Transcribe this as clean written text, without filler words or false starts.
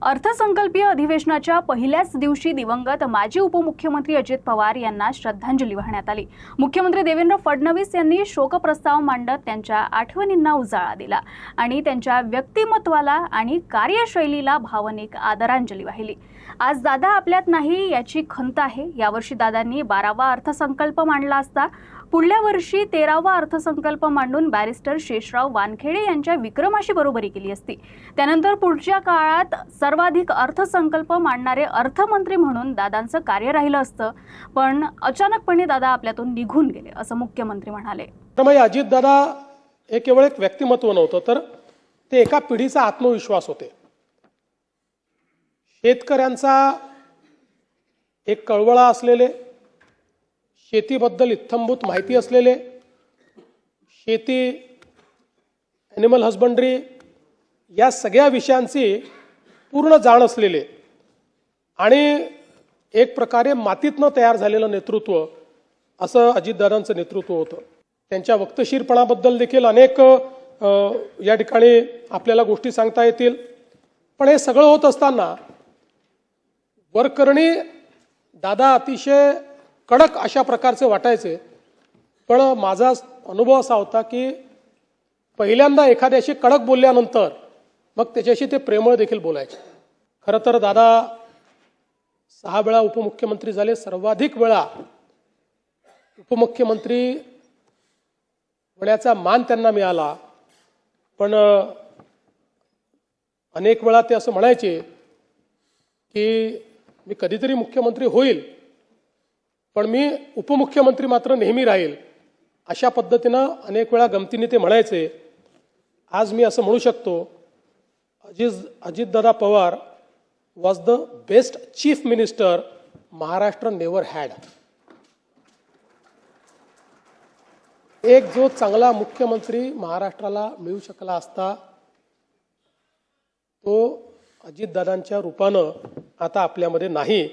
अर्थसंकल्पीय अधिवेशनाच्या पहिल्याच दिवशी दिवंगत माजी उपमुख्यमंत्री अजित पवार यांना श्रद्धांजली वाहण्यात आली। मुख्यमंत्री देवेंद्र फडणवीस यांनी शोकप्रस्ताव मांडत त्यांच्या आठवणींना उजाळा दिला आणि त्यांच्या व्यक्तिमत्वाला आणि कार्यशैलीला भावनिक आदरांजली वाहिली। आज दादा आपल्यात नाही याची खंत आहे। यावर्षी दादांनी 12वा अर्थसंकल्प मांडला असता पुढल्या वर्षी 13वा अर्थसंकल्प मांडून बॅरिस्टर शेषराव वानखेडे यांच्या विक्रमाशी बरोबरी केली असती। त्यानंतर पुढच्या काळात सर्वाधिक अर्थसंकल्प मांडणारे अर्थमंत्री म्हणून दादांचं कार्य राहिलं असतं, पण अचानकपणे दादा आपल्यातून निघून गेले असं मुख्यमंत्री म्हणाले। त्यामुळे अजित दादा हे केवळ एक व्यक्तिमत्व नव्हतं, तर ते एका पिढीचा आत्मविश्वास होते। शेतकऱ्यांचा एक कळवळा असलेले, शेतीबद्दल इत्थंभूत माहिती असलेले, शेती, ॲनिमल हजबंड्री या सगळ्या विषयांची पूर्ण जाण असलेले आणि एक प्रकारे मातीतनं तयार झालेलं नेतृत्व असं अजितदादांचं नेतृत्व होतं। त्यांच्या वक्तशीरपणाबद्दल देखील अनेक या ठिकाणी आपल्याला गोष्टी सांगता येतील। पण हे सगळं होत असताना वरकरणी दादा अतिशय कडक अशा प्रकारचे वाटायचे। पण माझा अनुभव असा होता की पहिल्यांदा एखाद्याशी कडक बोलल्यानंतर मग त्याच्याशी ते प्रेमळ देखील बोलायचे। खरं तर दादा 6 वेळा उपमुख्यमंत्री झाले, सर्वाधिक वेळा उपमुख्यमंत्री होण्याचा मान त्यांना मिळाला। पण अनेक वेळा ते असं म्हणायचे की मी कधीतरी मुख्यमंत्री होईल, पण मी उपमुख्यमंत्री मात्र नेहमी राहील, अशा पद्धतीनं अनेक वेळा गमतीने ते म्हणायचे। आज मी असं म्हणू शकतो, Ajitdada Pawar was the best chief minister Maharashtra never had. एक जो चांगला मुख्यमंत्री महाराष्ट्राला मिळू शकला असता तो अजितदादांच्या रूपानं आता आपल्यामध्ये नाही।